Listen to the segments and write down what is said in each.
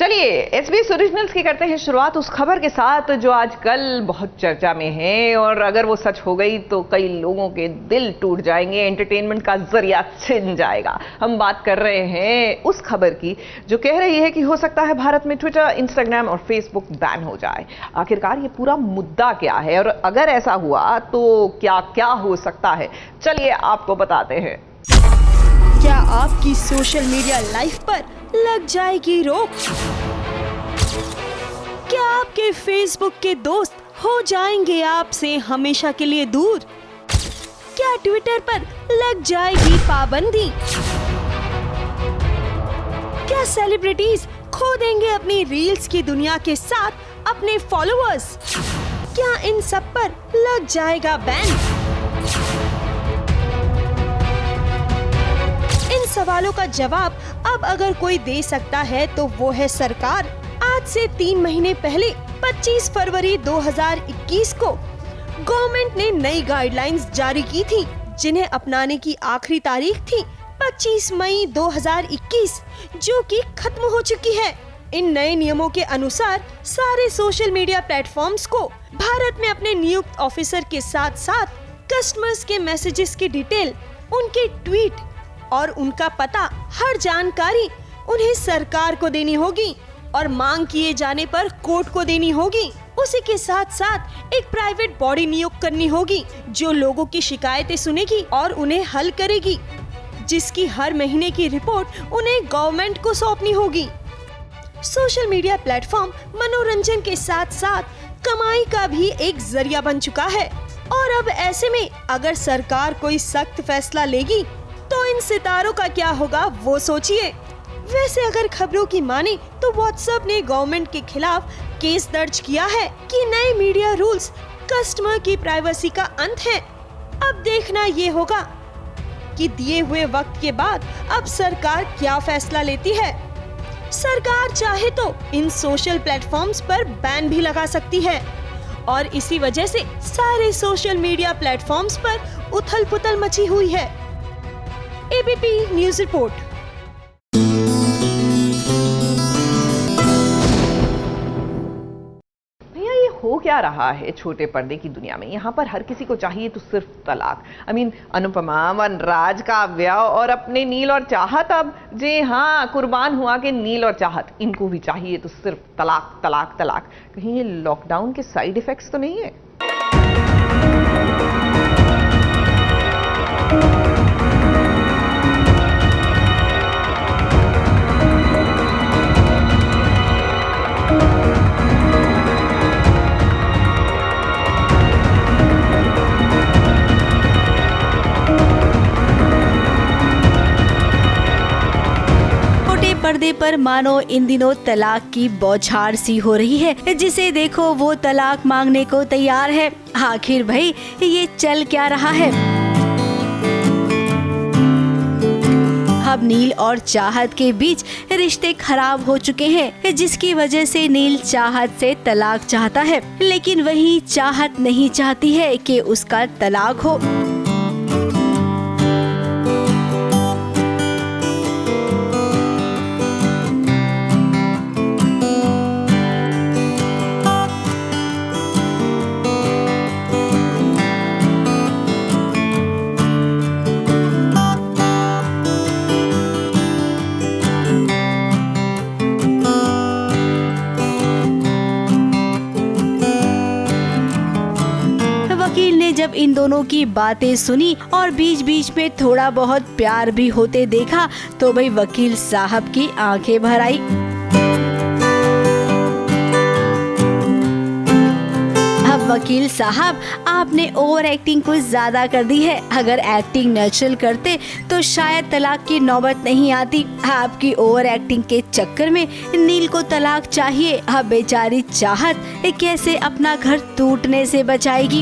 चलिए SBS originals की करते हैं शुरुआत उस खबर के साथ जो आजकल बहुत चर्चा में है और अगर वो सच हो गई तो कई लोगों के दिल टूट जाएंगे, एंटरटेनमेंट का जरिया छिन जाएगा। हम बात कर रहे हैं उस खबर की जो कह रही है कि हो सकता है भारत में ट्विटर, इंस्टाग्राम और फेसबुक बैन हो जाए। आखिरकार ये पूरा मुद्दा क्या है और अगर ऐसा हुआ तो क्या क्या हो सकता है, चलिए आपको बताते हैं। क्या आपकी सोशल मीडिया लाइफ पर लग जाएगी रोक? क्या आपके फेसबुक के दोस्त हो जाएंगे आपसे हमेशा के लिए दूर? क्या ट्विटर पर लग जाएगी पाबंदी? क्या सेलिब्रिटीज खो देंगे अपनी रील्स की दुनिया के साथ अपने फॉलोअर्स? क्या इन सब पर लग जाएगा बैन? इन सवालों का जवाब अब अगर कोई दे सकता है तो वो है सरकार। आज से 3 महीने पहले 25 फरवरी 2021 को गवर्नमेंट ने नई गाइडलाइंस जारी की थी, जिन्हें अपनाने की आखिरी तारीख थी 25 मई 2021, जो कि खत्म हो चुकी है। इन नए नियमों के अनुसार सारे सोशल मीडिया प्लेटफॉर्म्स को भारत में अपने नियुक्त ऑफिसर के साथ साथ कस्टमर्स के मैसेजेस की डिटेल, उनके ट्वीट और उनका पता, हर जानकारी उन्हें सरकार को देनी होगी और मांग किए जाने पर कोर्ट को देनी होगी। उसी के साथ साथ एक प्राइवेट बॉडी नियुक्त करनी होगी जो लोगों की शिकायतें सुनेगी और उन्हें हल करेगी, जिसकी हर महीने की रिपोर्ट उन्हें गवर्नमेंट को सौंपनी होगी। सोशल मीडिया प्लेटफॉर्म मनोरंजन के साथ साथ कमाई का भी एक जरिया बन चुका है और अब ऐसे में अगर सरकार कोई सख्त फैसला लेगी तो इन सितारों का क्या होगा वो सोचिए। वैसे अगर खबरों की माने तो व्हाट्सएप ने गवर्नमेंट के खिलाफ केस दर्ज किया है कि नए मीडिया रूल्स कस्टमर की प्राइवेसी का अंत है। अब देखना ये होगा कि दिए हुए वक्त के बाद अब सरकार क्या फैसला लेती है। सरकार चाहे तो इन सोशल प्लेटफॉर्म्स पर बैन भी लगा सकती है और इसी वजह से सारे सोशल मीडिया प्लेटफॉर्म्स पर उथल-पुथल मची हुई है। ABP news report. भैया ये हो क्या रहा है छोटे पर्दे की दुनिया में? यहाँ पर हर किसी को चाहिए तो सिर्फ तलाक। अनुपमा, वनराज, काव्या और अपने नील और चाहत, अब जी हाँ कुर्बान हुआ कि नील और चाहत, इनको भी चाहिए तो सिर्फ तलाक तलाक तलाक। कहीं ये लॉकडाउन के साइड इफेक्ट्स तो नहीं है? पर्दे पर मानो इन दिनों तलाक की बौछार सी हो रही है। जिसे देखो वो तलाक मांगने को तैयार है। आखिर भाई ये चल क्या रहा है? अब नील और चाहत के बीच रिश्ते खराब हो चुके हैं, जिसकी वजह से नील चाहत से तलाक चाहता है, लेकिन वही चाहत नहीं चाहती है कि उसका तलाक हो। वकील ने जब इन दोनों की बातें सुनी और बीच बीच में थोड़ा बहुत प्यार भी होते देखा तो भाई वकील साहब की आंखें भर आई। अब वकील साहब, आपने ओवर एक्टिंग कुछ ज्यादा कर दी है। अगर एक्टिंग नेचुरल करते तो शायद तलाक की नौबत नहीं आती। आपकी ओवर एक्टिंग के चक्कर में नील को तलाक चाहिए। अब बेचारी चाहत कैसे अपना घर टूटने से बचाएगी?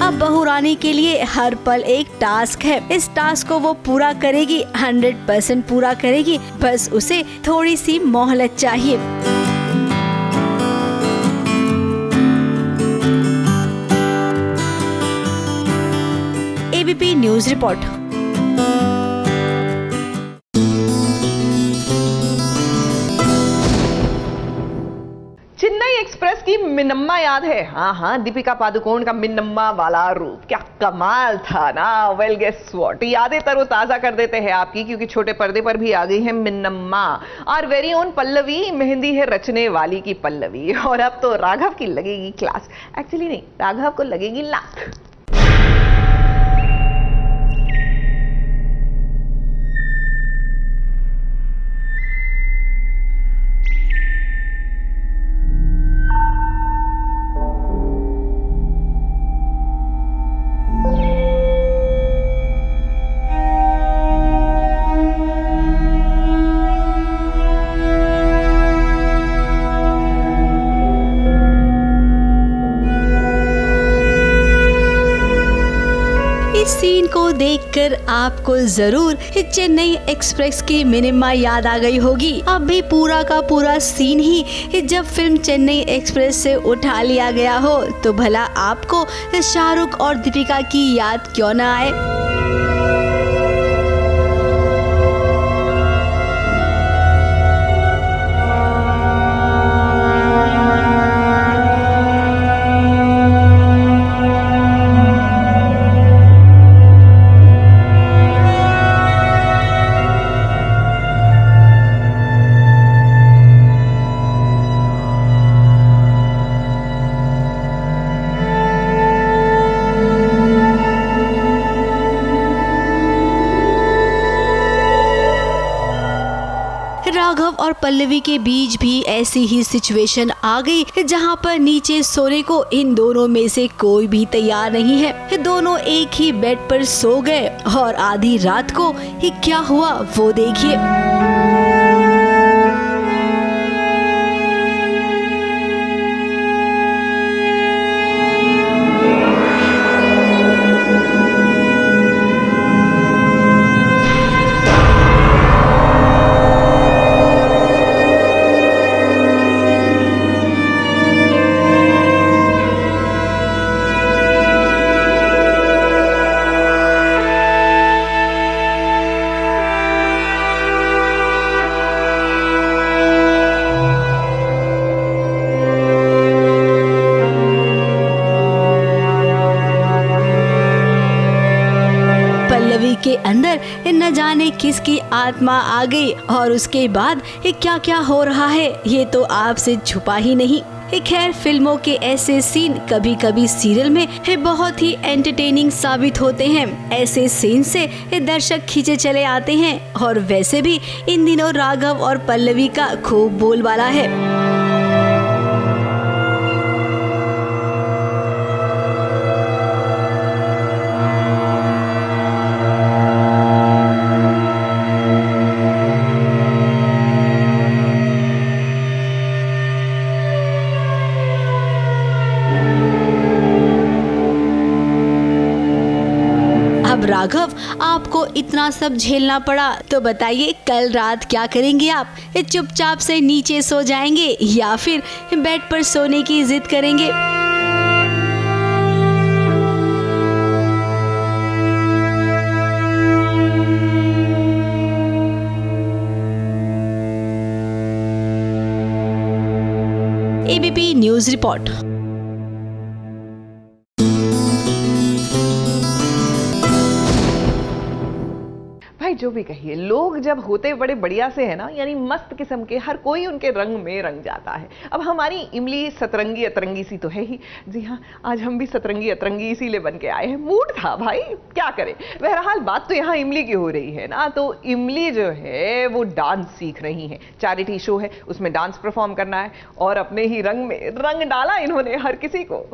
अब बहू रानी के लिए हर पल एक टास्क है। इस टास्क को वो पूरा करेगी, 100% पूरा करेगी। बस उसे थोड़ी सी मोहलत चाहिए। ABP news report. एक्सप्रेस की मिन्नम्मा याद है? हाँ हाँ, दीपिका पादुकोण का मिन्नम्मा वाला रूप क्या कमाल था ना। वेल गेस व्हाट, यादें तरोताजा कर देते हैं आपकी, क्योंकि छोटे पर्दे पर भी आ गई है मिन्नम्मा। और वेरी ओन पल्लवी, मेहंदी है रचने वाली की पल्लवी। और अब तो राघव की लगेगी क्लास। एक्चुअली नहीं, राघव को लगेगी लात। सीन को देखकर आपको जरूर चेन्नई एक्सप्रेस की मिनिमा याद आ गई होगी। अब भी पूरा का पूरा सीन ही जब फिल्म चेन्नई एक्सप्रेस से उठा लिया गया हो तो भला आपको शाहरुख और दीपिका की याद क्यों न आए। राघव और पल्लवी के बीच भी ऐसी ही सिचुएशन आ गई जहां पर नीचे सोने को इन दोनों में से कोई भी तैयार नहीं है। दोनों एक ही बेड पर सो गए और आधी रात को ही क्या हुआ वो देखिए। के अंदर न जाने किसकी आत्मा आ गई और उसके बाद क्या क्या हो रहा है ये तो आपसे छुपा ही नहीं। खैर, फिल्मों के ऐसे सीन कभी कभी सीरियल में बहुत ही एंटरटेनिंग साबित होते हैं। ऐसे सीन से दर्शक खींचे चले आते हैं और वैसे भी इन दिनों राघव और पल्लवी का खूब बोलबाला है। अब राघव, आपको इतना सब झेलना पड़ा तो बताइए कल रात क्या करेंगे आप? चुपचाप से नीचे सो जाएंगे या फिर बेड पर सोने की जिद करेंगे? ABP news report. जो भी कहिए, लोग जब होते बड़े बढ़िया से है ना, यानी मस्त किस्म के, हर कोई उनके रंग में रंग जाता है। अब हमारी इमली सतरंगी अतरंगी सी तो है ही। जी हाँ, आज हम भी सतरंगी अतरंगी इसीलिए बन के आए हैं। मूड था भाई, क्या करें। बहरहाल बात तो यहाँ इमली की हो रही है ना, तो इमली जो है वो डांस सीख रही है। चैरिटी शो है, उसमें डांस परफॉर्म करना है और अपने ही रंग में रंग डाला इन्होंने हर किसी को।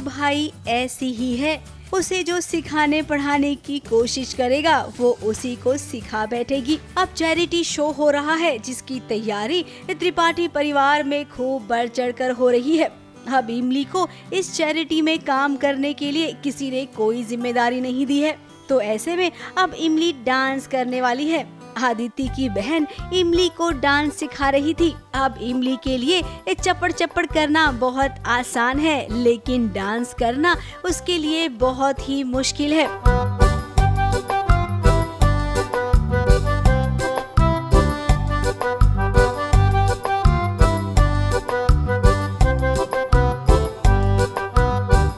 भाई ऐसी ही है, उसे जो सिखाने पढ़ाने की कोशिश करेगा वो उसी को सिखा बैठेगी। अब चैरिटी शो हो रहा है जिसकी तैयारी त्रिपाठी परिवार में खूब बढ़ चढ़कर हो रही है। अब इमली को इस चैरिटी में काम करने के लिए किसी ने कोई जिम्मेदारी नहीं दी है, तो ऐसे में अब इमली डांस करने वाली है। आदित्य की बहन इमली को डांस सिखा रही थी। अब इमली के लिए चप्पड़ चप्पड़ करना बहुत आसान है, लेकिन डांस करना उसके लिए बहुत ही मुश्किल है।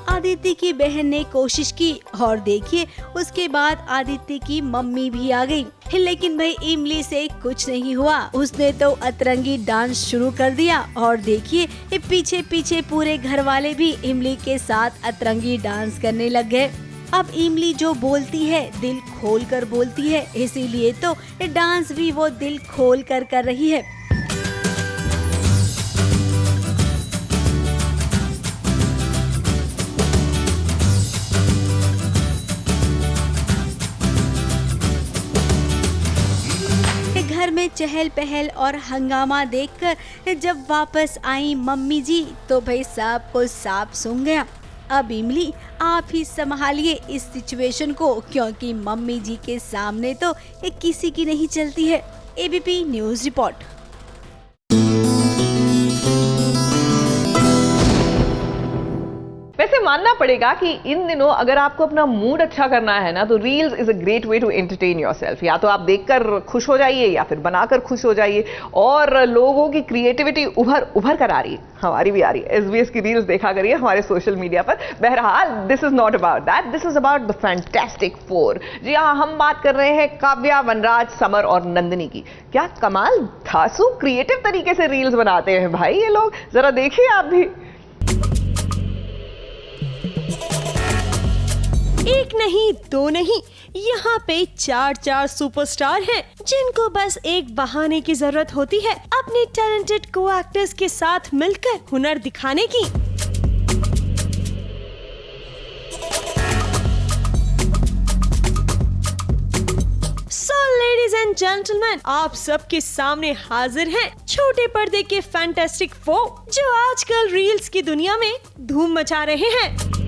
आदित्य की बहन ने कोशिश की और देखिए उसके बाद आदित्य की मम्मी भी आ गई, लेकिन भाई इमली से कुछ नहीं हुआ। उसने तो अतरंगी डांस शुरू कर दिया और देखिए पीछे पीछे पूरे घर वाले भी इमली के साथ अतरंगी डांस करने लग गए। अब इमली जो बोलती है दिल खोल कर बोलती है, इसीलिए तो डांस भी वो दिल खोल कर रही है। घर में चहल पहल और हंगामा देखकर जब वापस आई मम्मी जी तो भाई सांप को सांप सूंघ गया। अब इमली आप ही संभालिए इस सिचुएशन को, क्योंकि मम्मी जी के सामने तो किसी की नहीं चलती है। ABP news report. वैसे मानना पड़ेगा कि इन दिनों अगर आपको अपना मूड अच्छा करना है ना, तो reels is a great way to entertain yourself. या तो आप देखकर खुश हो जाइए या फिर बनाकर खुश हो जाइए, और लोगों की क्रिएटिविटी उभर कर आ रही है, हमारी भी आ रही है। एसबीएस की रील्स देखा करिए हमारे सोशल मीडिया पर। बहरहाल this is not about that, this is about the fantastic four. जी हाँ, हम बात कर रहे हैं काव्या, वनराज, समर और नंदिनी की। क्या कमाल धांसू क्रिएटिव तरीके से रील्स बनाते हैं भाई ये लोग, जरा देखिए आप भी। एक नहीं दो नहीं, यहाँ पे चार सुपरस्टार हैं जिनको बस एक बहाने की जरूरत होती है अपने टैलेंटेड को एक्टर्स के साथ मिलकर हुनर दिखाने की। So ladies and gentlemen, आप सबके सामने हाजिर हैं छोटे पर्दे के फैंटास्टिक फोर जो आजकल रील्स की दुनिया में धूम मचा रहे हैं।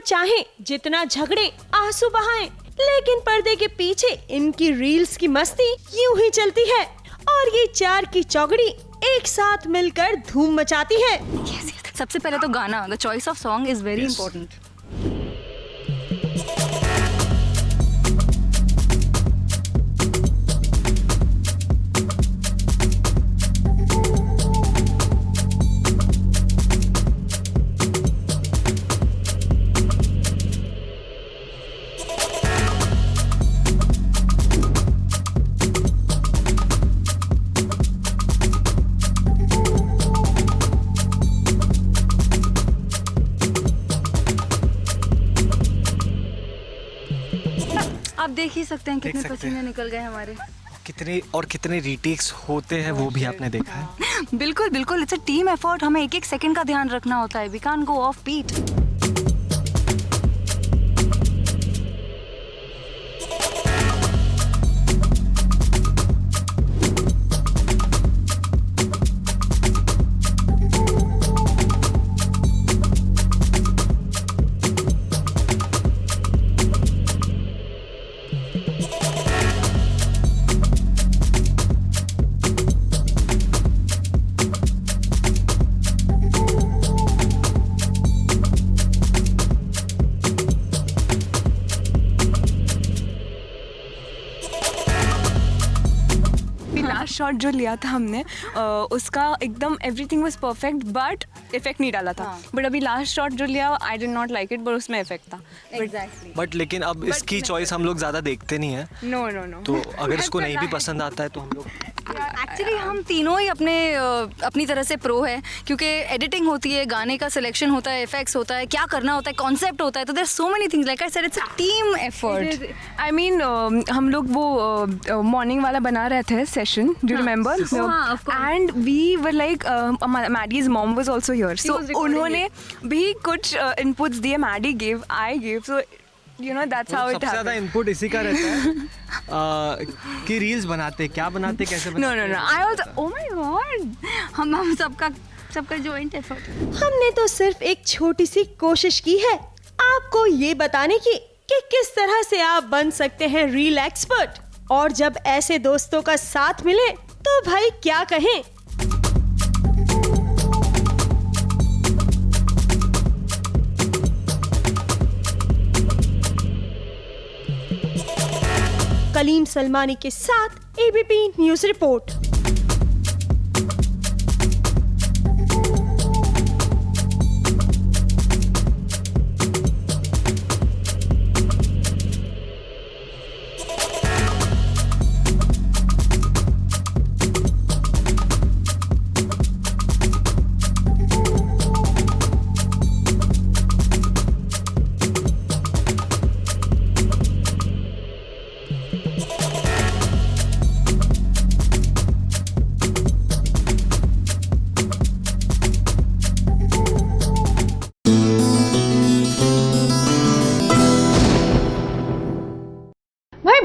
चाहे जितना झगड़े आंसू बहाएं, लेकिन पर्दे के पीछे इनकी रील्स की मस्ती यूं ही चलती है और ये चार की चौगड़ी एक साथ मिलकर धूम मचाती है। सबसे पहले तो गाना, the choice of song is very important. आप देख ही सकते हैं कितने पसीने निकल गए हमारे। कितने रीटेक्स होते हैं वो भी आपने देखा है। बिल्कुल बिल्कुल, इट्स अ टीम एफर्ट। हमें एक एक सेकंड का ध्यान रखना होता है। We can't go off beat. Shot जो लिया था हमने उसका एकदम everything was perfect, but effect नहीं डाला था। बट अभी लास्ट शॉट जो लिया I did not like it, but उसमें इफेक्ट था। बट लेकिन अब इसकी चॉइस हम लोग ज्यादा देखते नहीं है। No no no. तो अगर इसको नहीं भी पसंद आता है तो हम लोग एक्चुअली हम तीनों ही अपनी तरह से प्रो है, क्योंकि एडिटिंग होती है, गाने का सिलेक्शन होता है, इफेक्ट्स होता है, क्या करना होता है, कॉन्सेप्ट होता है, तो there so many things, like I said it's a team effort. I mean हम लोग वो मॉर्निंग वाला बना रहे थे session, do remember? And we were like Maddy's mom was also here, so उन्होंने भी कुछ इनपुट्स दिए, Maddy give, I give, so you know that's how it सबसे ज़्यादा happened. इनपुट इसी का रहता है कि रील्स बनाते, क्या बनाते, कैसे बनाते। No, I also, oh my god, हम सबका जॉइंट एफर्ट। हमने तो सिर्फ एक छोटी सी कोशिश की है आपको ये बताने की कि किस तरह से आप बन सकते हैं रील एक्सपर्ट, और जब ऐसे दोस्तों का साथ मिले तो भाई क्या कहें। कलीम सलमानी के साथ एबीपी न्यूज रिपोर्ट।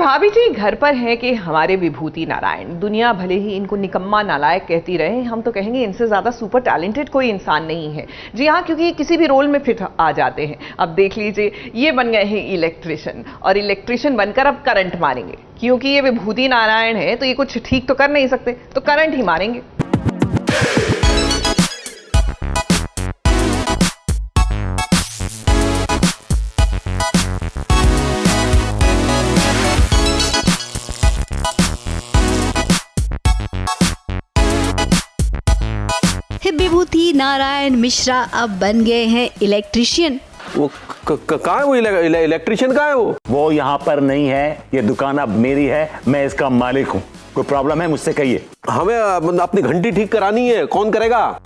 भाभी जी घर पर हैं कि हमारे विभूति नारायण। दुनिया भले ही इनको निकम्मा नालायक कहती रहे, हम तो कहेंगे इनसे ज्यादा सुपर टैलेंटेड कोई इंसान नहीं है। जी हाँ, क्योंकि ये किसी भी रोल में फिट आ जाते हैं। अब देख लीजिए, ये बन गए हैं इलेक्ट्रिशियन, और इलेक्ट्रिशियन बनकर अब करंट मारेंगे। क्योंकि ये विभूति नारायण है तो ये कुछ ठीक तो कर नहीं सकते, तो करंट ही मारेंगे। विभूति नारायण मिश्रा अब बन गए हैं इलेक्ट्रिशियन। वो कहाँ है वो इलेक्ट्रिशियन? कहाँ है वो यहाँ पर नहीं है। ये दुकान अब मेरी है, मैं इसका मालिक हूँ। कोई प्रॉब्लम है मुझसे कहिए। हमें अपनी घंटी ठीक करानी है, कौन करेगा?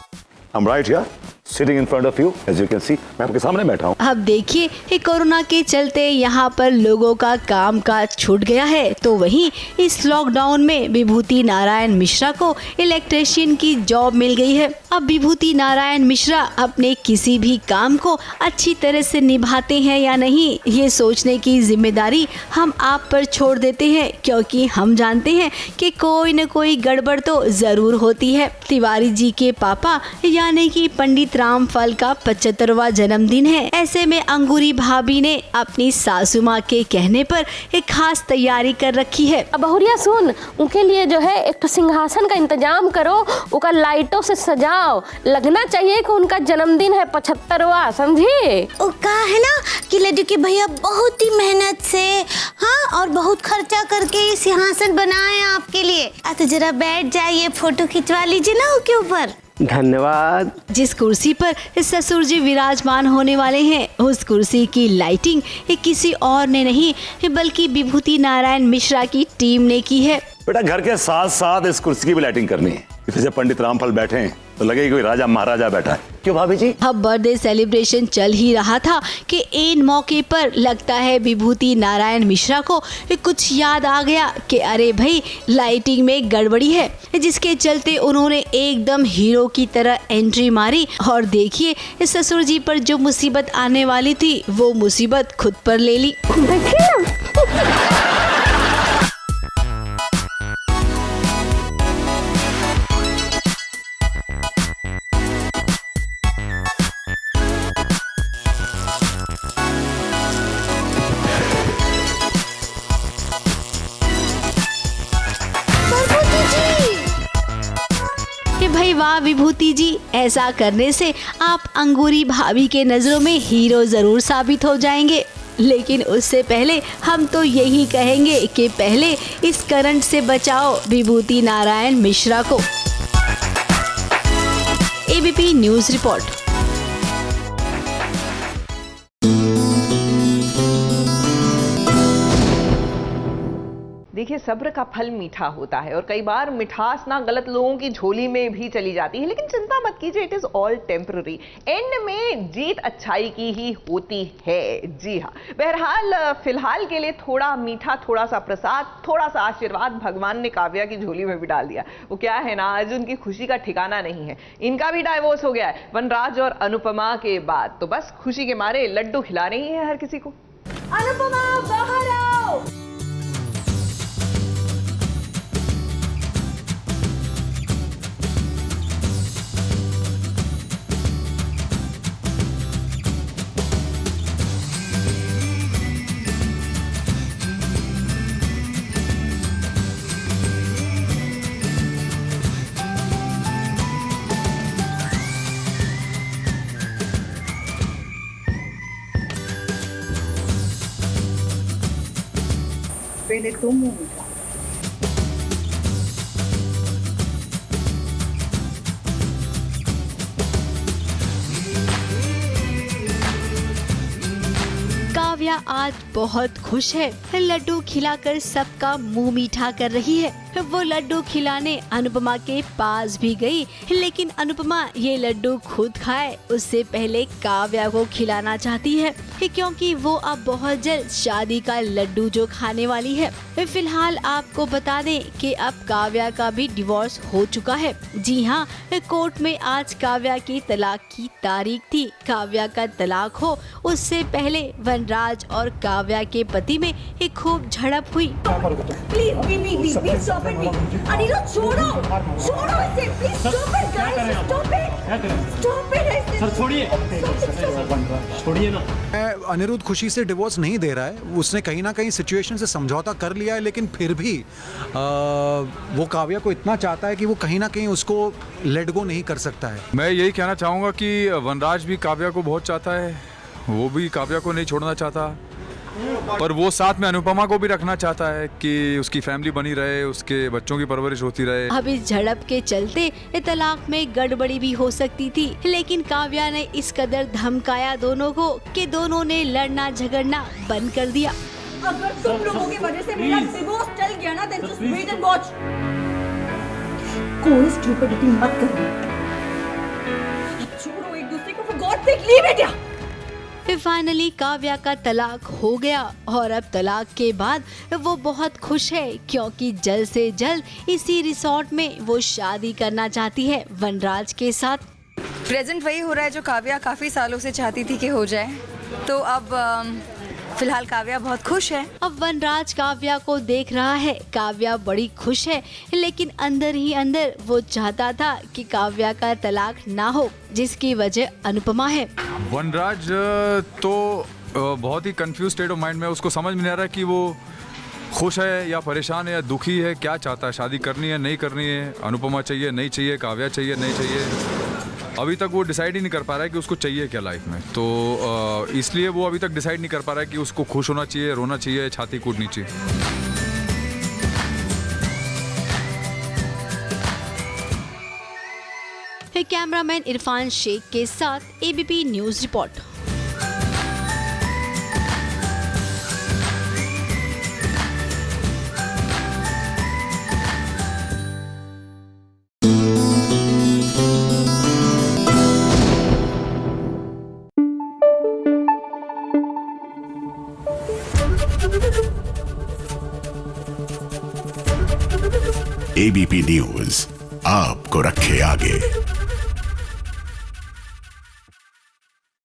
I'm right here, sitting in front of you, as you can see, मैं आपके सामने बैठा हूँ। अब देखिए, ये कोरोना के चलते यहाँ पर लोगों का काम काज छूट गया है, तो वहीं इस लॉकडाउन में विभूति नारायण मिश्रा को इलेक्ट्रिशियन की जॉब मिल गई है। अब विभूति नारायण मिश्रा अपने किसी भी काम को अच्छी तरह से निभाते हैं या नहीं, ये सोचने की जिम्मेदारी हम आप पर छोड़ देते हैं, क्योंकि हम जानते हैं कि कोई न कोई गड़बड़ तो जरूर होती है। तिवारी जी के पापा यानी कि पंडित रामफल का 75वां जन्मदिन है। ऐसे में अंगूरी भाभी ने अपनी सासू माँ के कहने पर एक खास तैयारी कर रखी है। अब बहुरिया सुन, उनके लिए जो है एक तो सिंहासन का इंतजाम करो, उनका लाइटों से सजाओ, लगना चाहिए कि उनका जन्मदिन है 75वां, समझी? वो कहा है ना कि लड्डू के भैया बहुत ही मेहनत से, हाँ, और बहुत खर्चा करके ये सिंहासन बनाए आपके लिए। तो जरा बैठ जाइए, फोटो खिंचवा लीजिए ना उसके ऊपर। धन्यवाद। जिस कुर्सी पर ससुर जी विराजमान होने वाले हैं, उस कुर्सी की लाइटिंग किसी और ने नहीं बल्कि विभूति नारायण मिश्रा की टीम ने की है। बेटा, घर के साथ साथ इस कुर्सी की भी लाइटिंग करनी है। जैसे पंडित रामफल बैठे हैं तो लगे कोई राजा महाराजा बैठा है। क्यों भाभी जी? अब बर्थडे सेलिब्रेशन चल ही रहा था कि इन मौके पर लगता है विभूति नारायण मिश्रा को कुछ याद आ गया कि अरे भाई, लाइटिंग में गड़बड़ी है, जिसके चलते उन्होंने एकदम हीरो की तरह एंट्री मारी। और देखिए, ससुर जी पर जो मुसीबत आने वाली थी वो मुसीबत खुद पर ले ली। भाई वाह विभूति जी, ऐसा करने से आप अंगूरी भाभी के नजरों में हीरो जरूर साबित हो जाएंगे। लेकिन उससे पहले हम तो यही कहेंगे कि पहले इस करंट से बचाओ विभूति नारायण मिश्रा को। ABP news report. देखिए सब्र का फल मीठा होता है और कई बार मिठास ना गलत लोगों की झोली में भी चली जाती है, लेकिन चिंता मत कीजिए, it is all temporary. And में जीत अच्छाई की ही होती है। जी हाँ, बहरहाल फिलहाल के लिए थोड़ा मीठा, थोड़ा सा प्रसाद, थोड़ा सा आशीर्वाद भगवान ने काव्या की झोली में भी डाल दिया। वो क्या है ना, आज उनकी खुशी का ठिकाना नहीं है। इनका भी डाइवोर्स हो गया है वनराज और अनुपमा के बाद, तो बस खुशी के मारे लड्डू खिला रही है हर किसी को। अनुपमा बाहर आओ। पहले तुम मुंह मीठा। काव्या आज बहुत खुश है। लड्डू खिलाकर सबका मुंह मीठा कर रही है। वो लड्डू खिलाने अनुपमा के पास भी गई, लेकिन अनुपमा ये लड्डू खुद खाए उससे पहले काव्या को खिलाना चाहती है, क्योंकि वो अब बहुत जल्द शादी का लड्डू जो खाने वाली है। फिलहाल आपको बता दें कि अब काव्या का भी डिवोर्स हो चुका है। जी हाँ, कोर्ट में आज काव्या की तलाक की तारीख थी। काव्या का तलाक हो उससे पहले वनराज और काव्या के पति में एक खूब झड़प हुई। प्लीज स्टॉप इट, अनिरुद्ध छोड़ो इसे, please stop it guys, stop it sir, छोड़िए ना। अनिरुद्ध खुशी से डिवोर्स नहीं दे रहा है, उसने कहीं ना कहीं सिचुएशन से समझौता कर लिया है, लेकिन फिर भी वो काव्या को इतना चाहता है कि वो कहीं ना कहीं उसको लेट गो नहीं कर सकता है। मैं यही कहना चाहूँगा कि वनराज भी काव्या को बहुत चाहता है, वो भी काव्या को नहीं छोड़ना चाहता, पर वो साथ में अनुपमा को भी रखना चाहता है कि उसकी फैमिली बनी रहे, उसके बच्चों की परवरिश होती रहे। अब इस झड़प के चलते तलाक में गड़बड़ी भी हो सकती थी, लेकिन काव्या ने इस कदर धमकाया दोनों को कि दोनों ने लड़ना झगड़ना बंद कर दिया। अगर तुम लोगों की वजह से मेरा डिवोर्स चल गया ना, then just wait and watch। कोई स्टूपिडिटी मत करना, छोड़ो एक दूसरे को, for God's sake leave it। फिर फाइनली काव्या का तलाक हो गया और अब तलाक के बाद वो बहुत खुश है, क्योंकि जल्द से जल्द इसी रिसोर्ट में वो शादी करना चाहती है वनराज के साथ। प्रेजेंट वही हो रहा है जो काव्या काफ़ी सालों से चाहती थी कि हो जाए, तो अब फिलहाल काव्या बहुत खुश है। अब वनराज काव्या को देख रहा है, काव्या बड़ी खुश है, लेकिन अंदर ही अंदर वो चाहता था कि काव्या का तलाक ना हो, जिसकी वजह अनुपमा है। वनराज तो बहुत ही कंफ्यूज स्टेट ऑफ माइंड में, उसको समझ में नहीं आ रहा कि वो खुश है या परेशान है या दुखी है, क्या चाहता है, शादी करनी है नहीं करनी है, अनुपमा चाहिए नहीं चाहिए, काव्या चाहिए नहीं चाहिए। अभी तक वो डिसाइड ही नहीं कर पा रहा है कि उसको चाहिए क्या लाइफ में, तो इसलिए वो अभी तक डिसाइड नहीं कर पा रहा है कि उसको खुश होना चाहिए, रोना चाहिए, छाती कूटनी चाहिए। कैमरामैन इरफान शेख के साथ ABP news report. ABP news आपको रखे आगे।